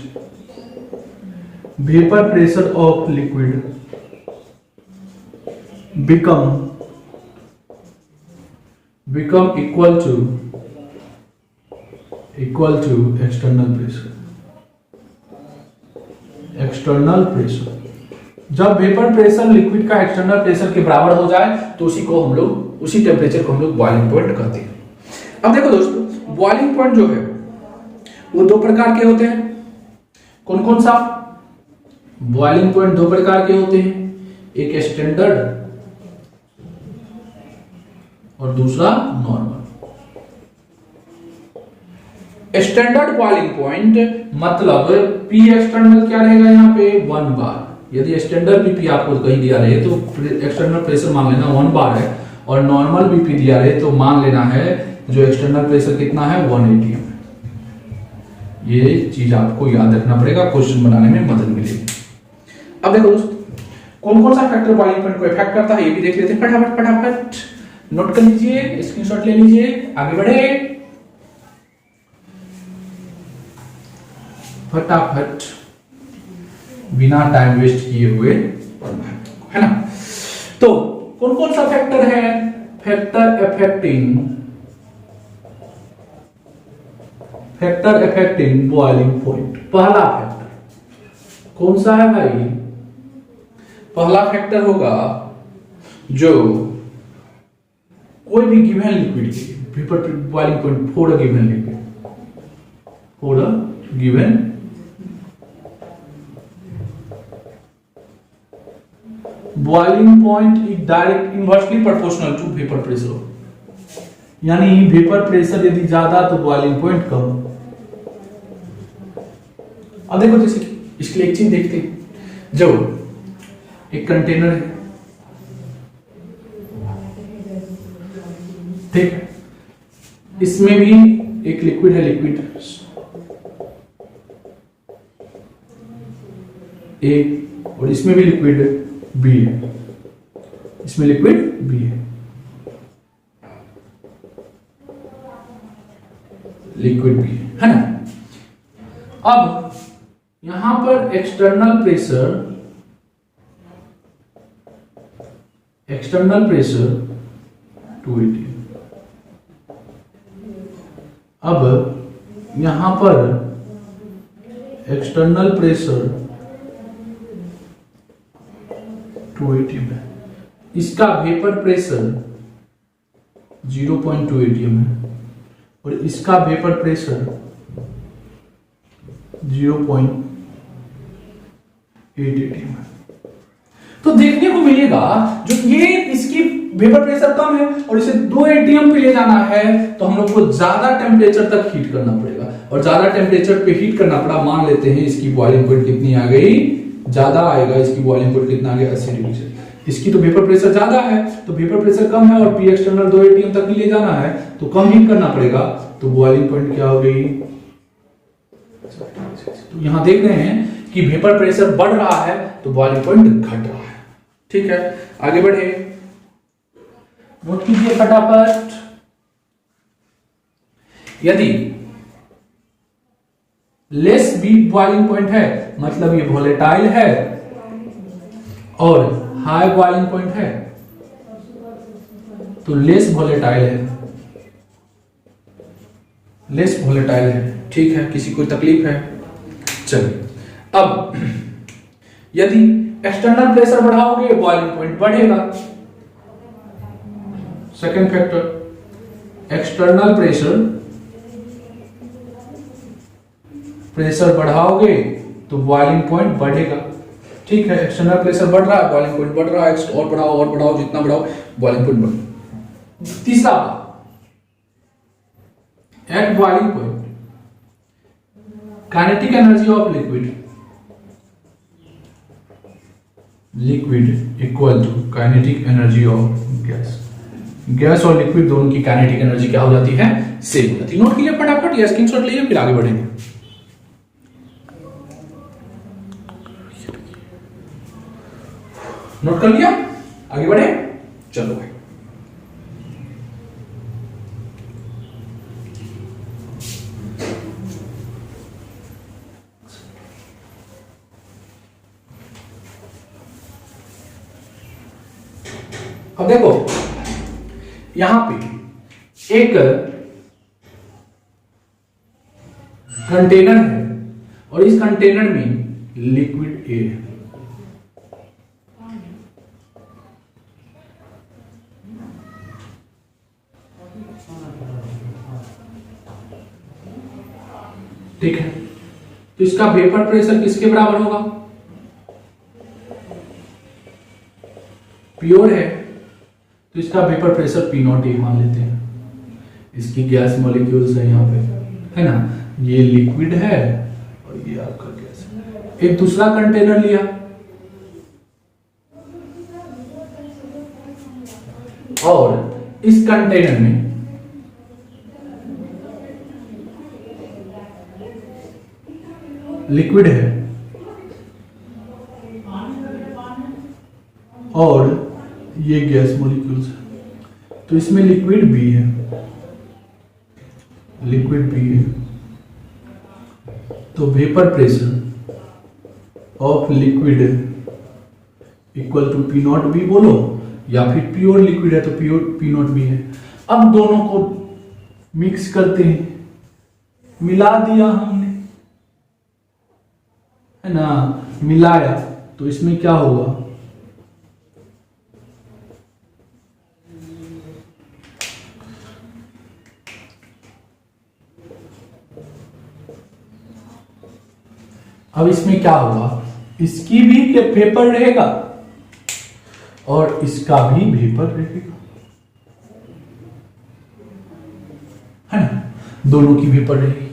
Speaker 1: vapour pressure of liquid become equal to external pressure। जब वेपर प्रेशर लिक्विड का एक्सटर्नल प्रेशर के बराबर हो जाए तो उसी टेम्परेचर को हम लोग बॉइलिंग पॉइंट कहते हैं। अब देखो दोस्तों, बॉइलिंग पॉइंट जो है वो दो प्रकार के होते हैं। कौन कौन सा? बॉइलिंग पॉइंट दो प्रकार के होते हैं, एक स्टैंडर्ड और दूसरा नॉर्मल। स्टैंडर्ड बॉइलिंग पॉइंट मतलब पी एक्सटर्नल क्या रहेगा, यहाँ पे 1 बार। यदि स्टैंडर्ड बीपी आपको कहीं दिया रहे तो एक्सटर्नल प्रेशर मान लेना 1 बार है, और नॉर्मल बीपी दिया रहे तो मान लेना है जो एक्सटर्नल प्रेशर कितना है, 180 है। ये चीज आपको याद रखना पड़ेगा, क्वेश्चन बनाने में मदद मिलेगी। अब देखो दोस्तों, कौन कौन सा फैक्टर बॉइलिंग पॉइंट को इफेक्ट करता है ये भी देख लेते हैं। फटाफट फटाफट नोट कर लीजिए, स्क्रीनशॉट ले लीजिए, आगे बढ़े फटाफट, बिना टाइम वेस्ट किए हुए, है ना। तो कौन कौन सा फैक्टर है, फैक्टर अफेक्टिंग बॉइलिंग पॉइंट। पहला फैक्टर कौन सा है भाई, पहला फैक्टर होगा जो कोई भी गिवन लिक्विड के vapour boiling point for a given liquid, for a given boiling point is direct inversely proportional to vapour pressure. यानी वेपर प्रेशर यदि ज्यादा तो बॉइलिंग पॉइंट कम। अब देखो, जैसे इसके लिए एक चीज देखते हैं, जो एक कंटेनर है, ठीक है, इसमें भी एक लिक्विड है, लिक्विड एक और इसमें भी लिक्विड बी है, इसमें लिक्विड बी है, लिक्विड बी है ना। अब यहां पर एक्सटर्नल प्रेशर 280। अब यहां पर एक्सटर्नल प्रेशर 280 में, इसका वेपर प्रेशर 0.2 atm है और इसका वेपर प्रेशर 0.8 atm है। तो देखने को मिलेगा जो ये इसकी वेपर प्रेशर कम है और इसे 2 atm पे ले जाना है तो हम लोग को ज्यादा टेम्परेचर तक हीट करना पड़ेगा, और ज्यादा टेम्परेचर पे हीट करना पड़ा, मान लेते हैं इसकी बॉइलिंग पॉइंट कितनी आ गई, ज्यादा आएगा, इसकी बॉइलिंग पॉइंट कितना आ गया 80 डिग्री से। इसकी तो वेपर प्रेशर ज्यादा है तो वेपर प्रेशर कम है और पी एक्सटर्नल 2 atm तक ही ले जाना है तो कम हीट करना पड़ेगा, तो बॉइलिंग पॉइंट क्या हो गई। तो यहां देख रहे हैं कि वेपर प्रेशर बढ़ रहा है तो बॉइलिंग पॉइंट घट रहा है। ठीक है, आगे बढ़े, नोट कीजिए फटाफट। यदि लेस बीट बॉइलिंग पॉइंट है मतलब ये वोलेटाइल है, और हाई बॉइलिंग पॉइंट है तो लेस वोलेटाइल है, लेस वोलेटाइल है। ठीक है, किसी कोई तकलीफ है? चलिए, अब यदि एक्सटर्नल प्रेशर बढ़ाओगे बॉइलिंग पॉइंट बढ़ेगा। सेकेंड फैक्टर, एक्सटर्नल प्रेशर बढ़ाओगे तो बॉइलिंग पॉइंट बढ़ेगा। ठीक है, एक्सटर्नल प्रेशर बढ़ रहा है, बॉइलिंग पॉइंट बढ़ रहा है, और बढ़ाओ, जितना बढ़ाओ बॉइलिंग पॉइंट बढ़। तीसरा, at boiling point kinetic energy of liquid equal to kinetic energy of gas. Gas और लिक्विड दोनों की काइनेटिक एनर्जी क्या हो जाती है, सेम हो जाती है। नोट कीजिए फटाफट या स्क्रीनशॉट लीजिए, फिर आगे बढ़ेंगे। नोट कर लिया, आगे बढ़े, चलो भाई। अब देखो यहां पे एक कंटेनर है और इस कंटेनर में लिक्विड ए है। ठीक है, तो इसका वेपर प्रेशर किसके बराबर होगा, प्योर है तो इसका वेपर प्रेशर P0 मान लेते हैं। इसकी गैस मॉलिक्यूल्स है यहाँ पे, है ना, ये लिक्विड है और ये आपका गैस है। एक दूसरा कंटेनर लिया और इस कंटेनर में लिक्विड है और ये गैस मॉलिक्यूल्स है, तो इसमें लिक्विड बी है, लिक्विड बी है, तो vapour pressure of liquid equal to P0 बोलो, या फिर प्योर लिक्विड है तो प्योर P0 है। अब दोनों को मिक्स करते हैं, मिला दिया हमने, है ना, मिलाया तो इसमें क्या होगा, अब इसमें क्या होगा, इसकी भी वेपर रहेगा और इसका भी वेपर रहेगा, है ना, दोनों की वेपर रहेगी।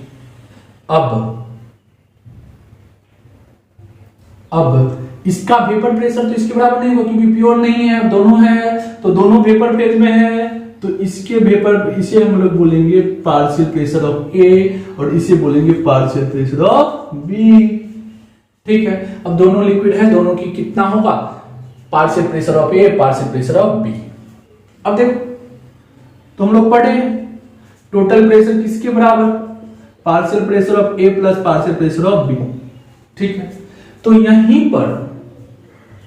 Speaker 1: अब इसका वेपर प्रेशर तो इसके बराबर नहीं होगा क्योंकि प्योर नहीं है, दोनों है तो दोनों वेपर फेज में है, तो इसके वेपर, इसे हम लोग बोलेंगे पार्शियल प्रेशर ऑफ ए और इसे बोलेंगे पार्शियल प्रेशर ऑफ बी। ठीक है, अब दोनों लिक्विड है, दोनों की कितना होगा, partial pressure of A partial pressure of B. अब देखो तो हम लोग पढ़े टोटल प्रेशर किसके बराबर, partial pressure of A plus partial pressure of B. ठीक है, तो यहीं पर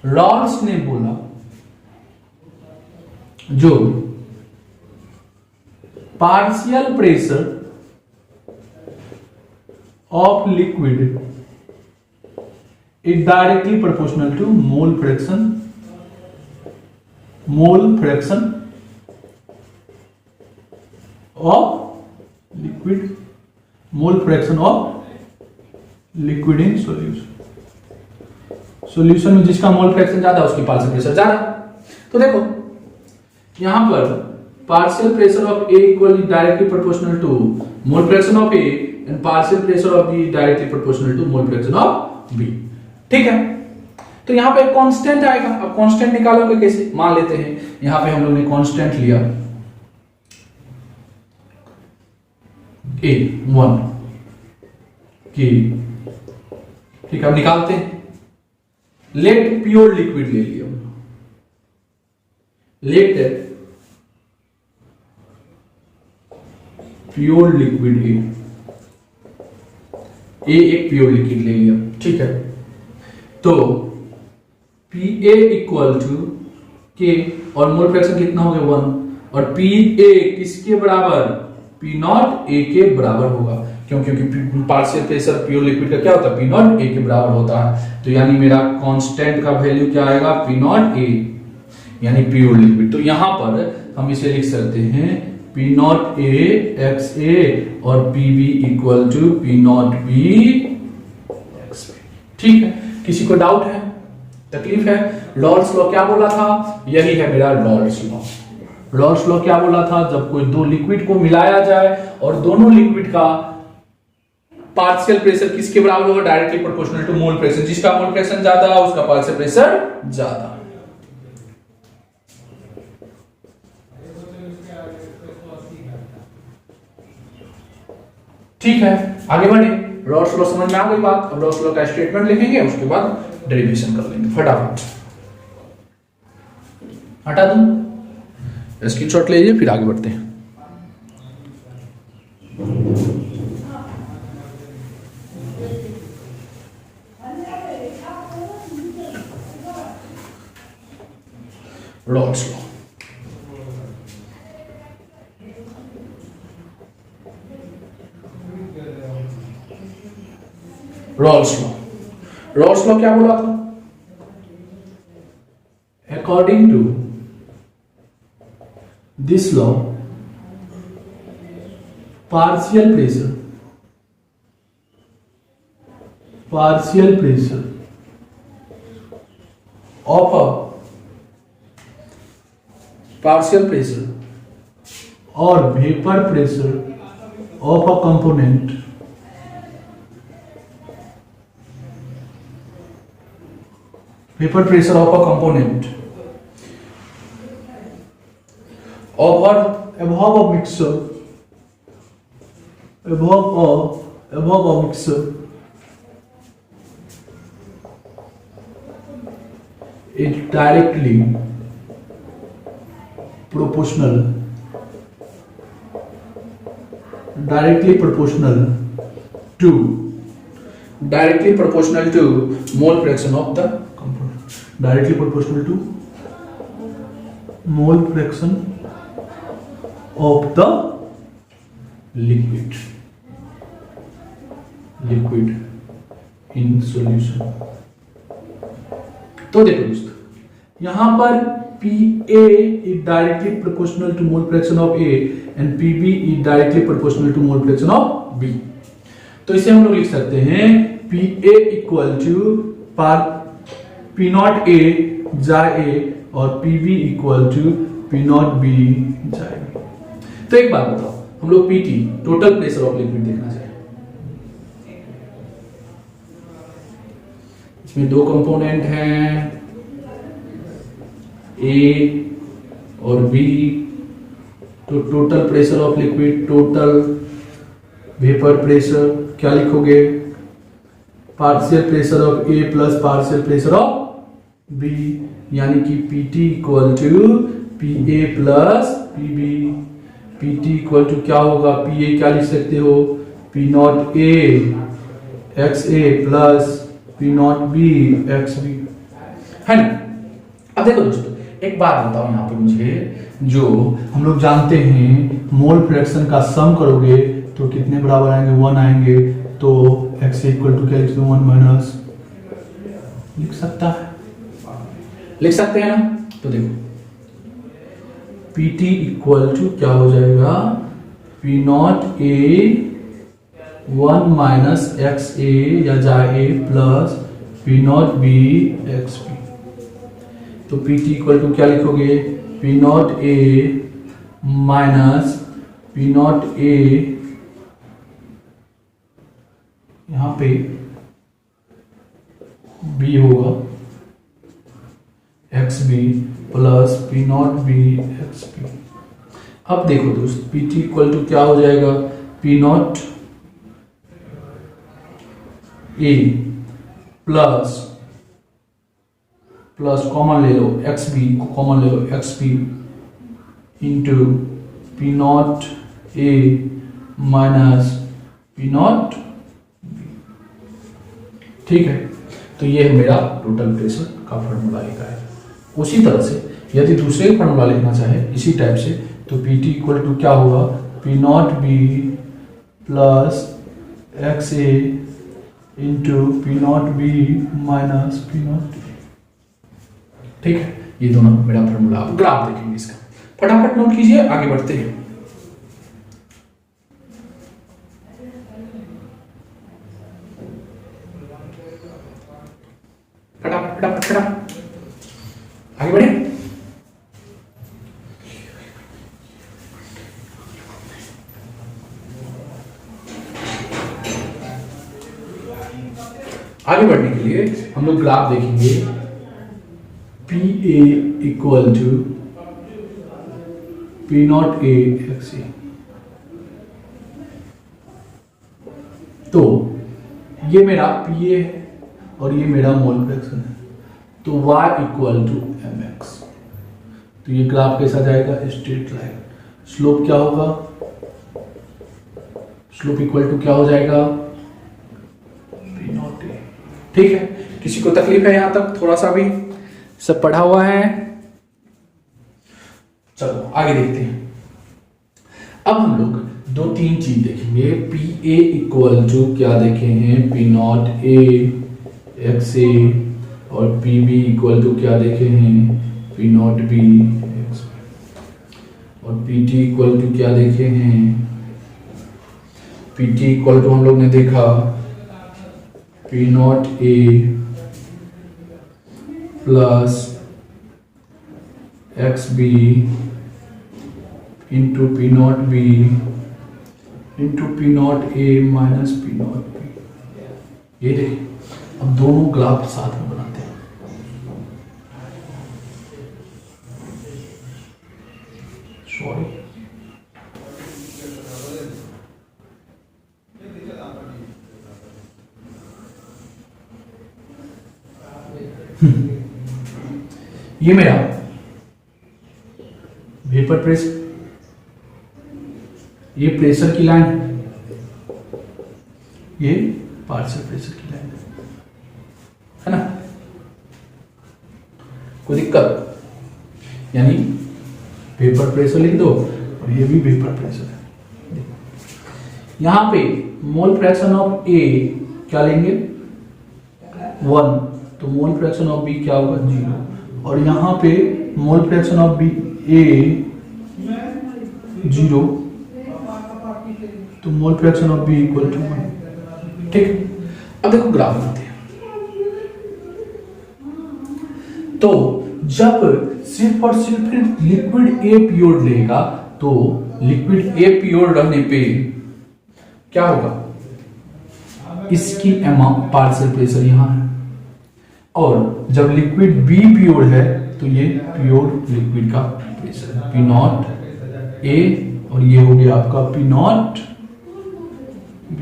Speaker 1: रॉल्स ने बोला जो partial pressure of liquid is directly proportional to mole fraction of liquid, mole fraction of liquid in solution में जिसका मोल फ्रैक्शन ज्यादा उसकी पार्शियल प्रेशर ज्यादा। तो देखो यहां पर partial pressure of A equal directly proportional to mole fraction of A and partial pressure of B directly proportional to mole fraction of B. ठीक है, तो यहां पे एक कांस्टेंट आएगा। अब कांस्टेंट निकालोगे कैसे, मान लेते हैं यहां पे हम लोग ने कांस्टेंट लिया A1 की, ठीक है, अब निकालते हैं। लेट प्योर लिक्विड ले लिया, लेट प्योर लिक्विड ए एक प्योर लिक्विड ले लिया। ठीक है, तो पी ए इक्वल टू के और मोल फ्रैक्शन कितना हो गया 1, और पी ए किसके बराबर, पी नॉट ए के बराबर होगा, क्योंकि पार्शियल प्रेशर प्योर लिक्विड का क्या होता है, पी नॉट ए के बराबर होता है। तो यानी मेरा कांस्टेंट का वैल्यू क्या आएगा, पी नॉट ए यानी प्योर लिक्विड। तो यहां पर हम इसे लिख सकते हैं P naught A X A और P B equal to P naught B X B. ठीक है, किसी को डाउट है, तकलीफ है? रॉल्स लॉ क्या बोला था, यही है मेरा रॉल्स लॉ। रॉल्स लॉ क्या बोला था, जब कोई दो लिक्विड को मिलाया जाए और दोनों लिक्विड का पार्शियल प्रेशर किसके बराबर होगा, directly proportional to mole pressure, जिसका मोल प्रेशर ज्यादा उसका पार्शियल प्रेशर ज्यादा। ठीक है, आगे बढ़े। रॉल्स लॉ समझ में आ गई बात। अब रॉल्स लॉ का स्टेटमेंट लिखेंगे, उसके बाद डेरिवेशन कर लेंगे फटाफट। हटा दूं, स्क्रीनशॉट लीजिए, फिर आगे बढ़ते हैं। Raoult's law, Raoult's law, Raoult's law क्या बोला था, according to this law partial pressure of a partial pressure और vapour pressure of a component vapor pressure of a component above a mixture is directly proportional to mole fraction of the component, directly proportional to mole fraction of the liquid in solution। तो देखो दोस्तों, यहां पर PA is directly proportional to mole fraction of A and PB is directly proportional to mole fraction of B। तो इसे हम लोग लिख सकते हैं PA equal to P naught A जा A और PB equal to P naught B जा B। तो एक बात बताओ, हम लोग PT total pressure of liquid देखना चाहिए। इसमें दो कंपोनेंट हैं A और B, तो total pressure of liquid, total vapour pressure क्या लिखोगे, partial pressure of A plus partial pressure of B, यानी कि PT equal to PA plus PB। PT equal to क्या होगा, PA क्या लिख सकते हो, P naught A XA plus P naught B XB, है ना। अब देखो दोस्तों, एक बात बताओ यहाँ पे मुझे, जो हम लोग जानते हैं मोल फ्रैक्शन का सम करोगे तो कितने बराबर आएंगे, 1 आएंगे। तो x इक्वल टू क्या लिख दो, 1 माइनस, लिख सकता है, लिख सकते हैं ना। तो देखो PT इक्वल टू क्या हो जाएगा, P naught A 1 minus XA या जाए A plus P naught B XB। तो PT इक्वल टू क्या लिखोगे, P naught A minus P naught A, यहां पे B होगा XB plus P naught B XB। अब देखो दोस्त, PT इक्वल टू क्या हो जाएगा, P naught A plus common ले लो XB को, कॉमन ले लो XB into P naught A minus P naught B। ठीक है, तो ये है मेरा टोटल प्रेशर का फॉर्मूला एक है। उसी तरह से यदि दूसरे फॉर्मूला लिखना चाहे इसी टाइप से, तो PT इक्वल टू क्या होगा, P naught B plus XA into P naught B minus P naught B। ठीक है, ये दोनों मेरा फॉर्मूला। ग्राफ देखेंगे इसका, फटाफट नोट कीजिए, आगे बढ़ते हैं। फटाफट फटाफट फटाफट आगे बढ़े। आगे बढ़ने के लिए हम लोग ग्राफ देखेंगे। PA equal to P naught A XA। तो ये मेरा PA है और ये मेरा मोल फ्रैक्शन है, तो y इक्वल टू mx। तो ये ग्राफ कैसा जाएगा, स्ट्रेट लाइन। स्लोप क्या होगा, स्लोप इक्वल टू क्या हो जाएगा, P नॉट A। ठीक है, किसी को तकलीफ है यहां तक, थोड़ा सा भी सब पढ़ा हुआ है। चलो आगे देखते हैं। अब हम लोग 2-3 चीज देखेंगे। PA इक्वल टू क्या देखे हैं, P नॉट A XA, और PB इक्वल टू क्या देखे हैं, P नॉट B XB, और PT इक्वल टू क्या देखे हैं, PT इक्वल टू हम लोग ने देखा P naught A plus XB into P naught B into P naught A minus P naught B। ये देखिए, अब दोनों ग्राफ साथ में बनाते हैं। सॉरी, ये मेरा वेपर प्रेशर, ये प्रेशर की लाइन है, ये पार्शियल प्रेशर की लाइन है ना। कोई दिक्कत, यानी वेपर प्रेशर लिख दो और ये भी वेपर प्रेशर है। यहां पे मोल फ्रैक्शन ऑफ A क्या लेंगे, 1, तो मोल फ्रैक्शन ऑफ B क्या होगा, 0। और यहां पे mole fraction of B A 0, तो mole fraction of B equal to 1। ठीक, अब देखो ग्राफ बनाते हैं। तो जब सिर्फ और सिर्फ लिक्विड A प्योर लेगा, तो लिक्विड A प्योर रहने पे क्या होगा, इसकी अमाउंट पार्शियल प्रेशर यहां है, और जब लिक्विड B प्योर है तो ये प्योर लिक्विड का प्रेशर P नॉट A, और ये हो गया आपका P नॉट B,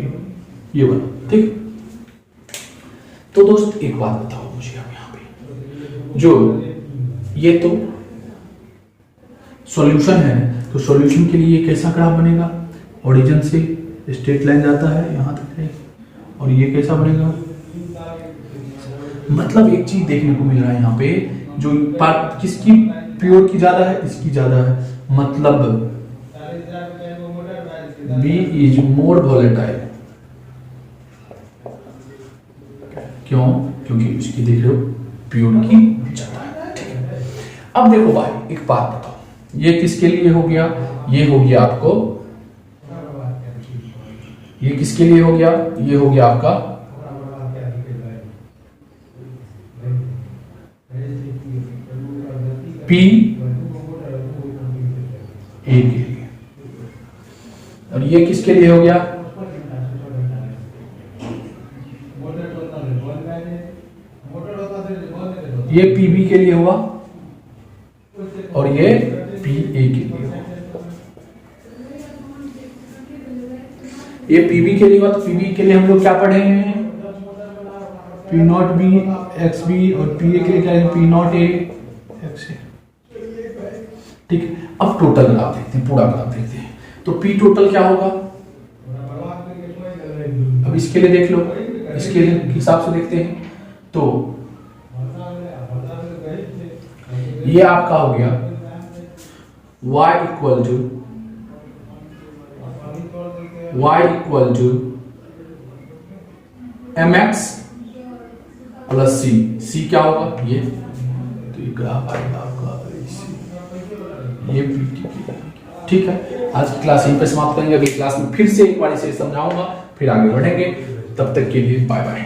Speaker 1: ये वाला। ठीक, तो दोस्त एक बात बताओ मुझे अब यहाँ पे, जो ये तो सॉल्यूशन है, तो सॉल्यूशन के लिए कैसा ग्राफ बनेगा, ओरिजिन से स्ट्रेट लाइन जाता है यहां तक है, और ये कैसा बनेगा, मतलब एक चीज देखने को मिल रहा है यहाँ पे, जो पार्ट किसकी प्योर की ज्यादा है, इसकी ज्यादा है, मतलब B इज मोर वॉलेटाइल। क्यों? क्योंकि इसकी देख रहे हो प्योर की ज्यादा है। ठीक है, अब देखो भाई एक बात बताओ, ये किसके लिए हो गया, ये हो गया आपको, ये किसके लिए हो गया, ये हो गया आपका P A के लिए, और ये किसके लिए हो गया, ये PB के लिए हुआ, और ये PA के लिए हुआ। ये PB के लिए हुआ, तो PB के लिए हम लोग क्या पढ़े हैं, P0B XB, और PA के लिए क्या है, P0A XA। ठीक है, अब टोटल ग्राफ देखते हैं, पूरा ग्राफ देखते हैं। तो P टोटल क्या होगा, अब इसके लिए देख लो, इसके हिसाब से देखते हैं। तो ये आपका हो गया y equal to mx plus c क्या होगा, ये तो ये ग्राफ आएगा आपका ये ठीक है। आज की क्लास यहीं पे समाप्त करेंगे, अगली क्लास में फिर से एक बार इसे समझाऊंगा, फिर आगे बढ़ेंगे। तब तक के लिए बाय बाय।